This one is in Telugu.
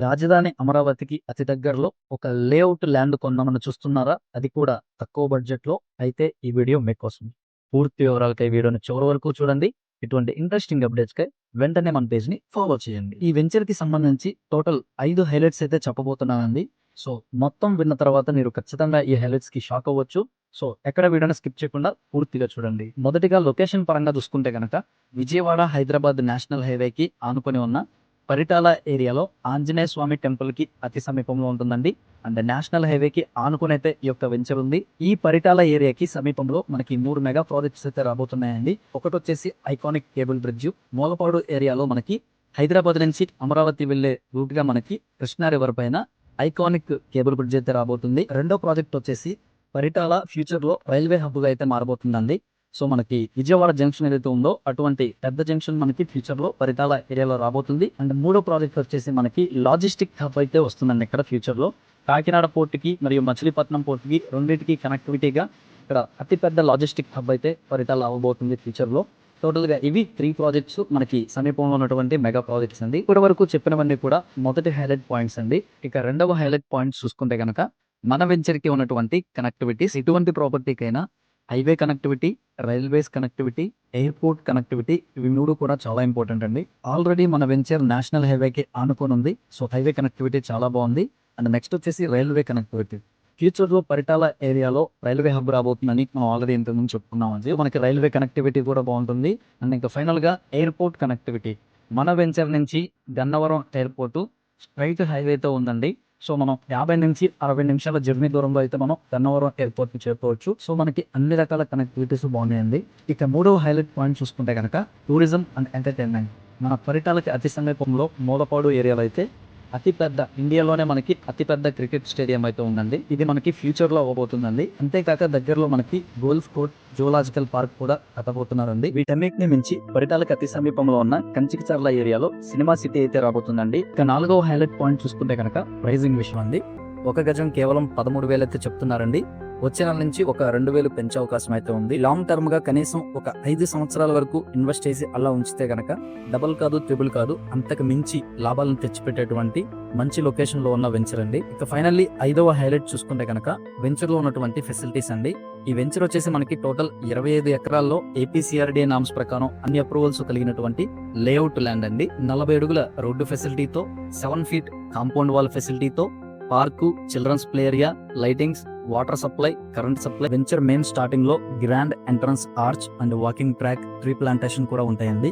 రాజధాని అమరావతికి అతి దగ్గరలో ఒక లేఅవుట్ ల్యాండ్ కొందామని చూస్తున్నారా? అది కూడా తక్కువ బడ్జెట్‌లో. అయితే ఈ వీడియో మీకోసం. పూర్తి వివరాలకై వీడియోని చివరి వరకు చూడండి. ఇటువంటి ఇంట్రెస్టింగ్ అప్డేట్స్‌కై వెంటనే మన పేజ్‌ని ఫాలో చేయండి. ఈ వెంచర్‌కి సంబంధించి టోటల్ 5 హైలైట్స్ అయితే చెప్పబోతున్నానండి. సో, మొత్తం విన్న తర్వాత మీరు ఖచ్చితంగా ఈ హైలైట్స్‌కి షాక్ అవ్వచ్చు. సో, ఎక్కడ వీడియోని స్కిప్ చేయకుండా పూర్తిగా చూడండి. మొదటిగా లొకేషన్ పరంగా చూసుకుంటే గనక విజయవాడ, హైదరాబాద్ నేషనల్ హైవేకి ఆనుకొని ఉన్న పరిటాల ఏరియాలో ఆంజనేయ స్వామి టెంపుల్ కి అతి సమీపంలో ఉంటుందండి. అండ్ నేషనల్ హైవేకి ఆనుకునైతే ఈ యొక్క వెంచర్ ఉంది. ఈ పరిటాల ఏరియాకి సమీపంలో మనకి 3 మెగా ప్రాజెక్ట్స్ అయితే రాబోతున్నాయండి. ఒకటి వచ్చేసి ఐకానిక్ కేబుల్ బ్రిడ్జ్. మూలపాడు ఏరియాలో మనకి హైదరాబాద్ నుంచి అమరావతి వెళ్లే రూట్ గా మనకి కృష్ణా రివర్ పైన ఐకానిక్ కేబుల్ బ్రిడ్జ్ అయితే రాబోతుంది. రెండో ప్రాజెక్ట్ వచ్చేసి పరిటాల ఫ్యూచర్ లో రైల్వే హబ్ గా అయితే మారబోతుందండి. సో మనకి విజయవాడ జంక్షన్ ఏదైతే ఉందో అటువంటి పెద్ద జంక్షన్ మనకి ఫ్యూచర్ లో పరిటాల ఏరియాలో రాబోతుంది. అండ్ మూడో ప్రాజెక్ట్ వచ్చేసి మనకి లాజిస్టిక్ హబ్ అయితే వస్తుందండి ఇక్కడ ఫ్యూచర్ లో. కాకినాడ పోర్ట్ కి మరియు మచిలీపట్నం పోర్ట్ కి రెండింటికి కనెక్టివిటీగా ఇక్కడ అతిపెద్ద లాజిస్టిక్ హబ్ అయితే పరిటాల అవ్వబోతుంది ఫ్యూచర్ లో. టోటల్ గా ఇవి 3 ప్రాజెక్ట్స్ మనకి సమీపంలో ఉన్నటువంటి మెగా ప్రాజెక్ట్స్ అండి. ఇప్పటి వరకు చెప్పినవన్నీ కూడా మొదటి హైలైట్ పాయింట్స్ అండి. ఇక రెండవ హైలైట్ పాయింట్స్ చూసుకుంటే గనక మన వెంచర్ కి ఉన్నటువంటి కనెక్టివిటీస్. ఎటువంటి ప్రాపర్టీకైనా highway connectivity, railways connectivity, airport connectivity ఇవి 3 కూడా చాలా ఇంపార్టెంట్ అండి. ఆల్రెడీ మన వెంచర్ నేషనల్ హైవేకి ఆనుకొని ఉంది. సో హైవే కనెక్టివిటీ చాలా బాగుంది. అండ్ నెక్స్ట్ వచ్చేసి రైల్వే కనెక్టివిటీ. ఫ్యూచర్ లో పరిటాల ఏరియాలో రైల్వే హబ్ రాబోతుందని మనం ఆల్రెడీ ఇంతకుముందు చెప్పుకున్నామండి. మనకి రైల్వే కనెక్టివిటీ కూడా బాగుంటుంది. అండ్ ఇంకా ఫైనల్ గా ఎయిర్పోర్ట్ కనెక్టివిటీ. మన వెంచర్ నుంచి గన్నవరం ఎయిర్పోర్ట్ స్ట్రైట్ హైవేతో ఉందండి. సో మనం 50 నుంచి 60 నిమిషాల జర్నీ దూరంలో అయితే మనం గన్నవరం ఎయిర్పోర్ట్ కి చేరుకోవచ్చు. సో మనకి అన్ని రకాల కనెక్టివిటీస్ బాగున్నాయండి. ఇక మూడవ హైలైట్ పాయింట్ చూసుకుంటే కనుక టూరిజం అండ్ ఎంటర్టైన్మెంట్. మన పరిటాలకి అతి సమీపంలో మూలపాడు ఏరియాలో అయితే అతిపెద్ద ఇండియాలోనే మనకి అతిపెద్ద క్రికెట్ స్టేడియం అయితే ఉందండి. ఇది మనకి ఫ్యూచర్ లో అవ్వబోతుందండి. అంతేకాక దగ్గరలో మనకి గోల్ఫ్ కోర్ట్, జూలాజికల్ పార్క్ కూడా కట్టబోతున్నారండి. వీటన్నిటిని మించి పరిటాలకు అతి సమీపంలో ఉన్న కంచికచర్ల ఏరియాలో సినిమా సిటీ అయితే రాబోతుందండి. ఇక నాలుగవ హైలైట్ పాయింట్ చూసుకుంటే కనుక ప్రైజింగ్ విషయం అండి. ఒక గజం కేవలం 13,000 అయితే చెప్తున్నారండి. వచ్చే నెల నుంచి ఒక 2,000 పెంచే అవకాశం అయితే ఉంది. లాంగ్ టర్మ్ గా కనీసం ఒక 5 సంవత్సరాల వరకు ఇన్వెస్ట్ చేసి అలా ఉంచితే గనక డబుల్ కాదు, ట్రిపుల్ కాదు, అంతకు మించి లాభాలను తెచ్చిపెట్టేటువంటి మంచి లొకేషన్ లో ఉన్న వెంచర్ అండి. ఇక ఫైనల్లీ 5వ హైలైట్ చూసుకుంటే కనుక వెంచర్ లో ఉన్నటువంటి ఫెసిలిటీస్ అండి. ఈ వెంచర్ వచ్చేసి మనకి టోటల్ 25 ఎకరాల్లో ఏపీసీఆర్డీఏ నామ్స్ ప్రకారం అన్ని అప్రూవల్స్ కలిగినటువంటి లేఅవుట్ ల్యాండ్ అండి. 40 అడుగుల రోడ్డు ఫెసిలిటీతో, 7 ఫీట్ కాంపౌండ్ వాల్ ఫెసిలిటీతో, park, children's play area, lightings, water supply, current supply. Venture main starting లో grand entrance arch and walking track, tree plantation కూడా ఉంటాయండి.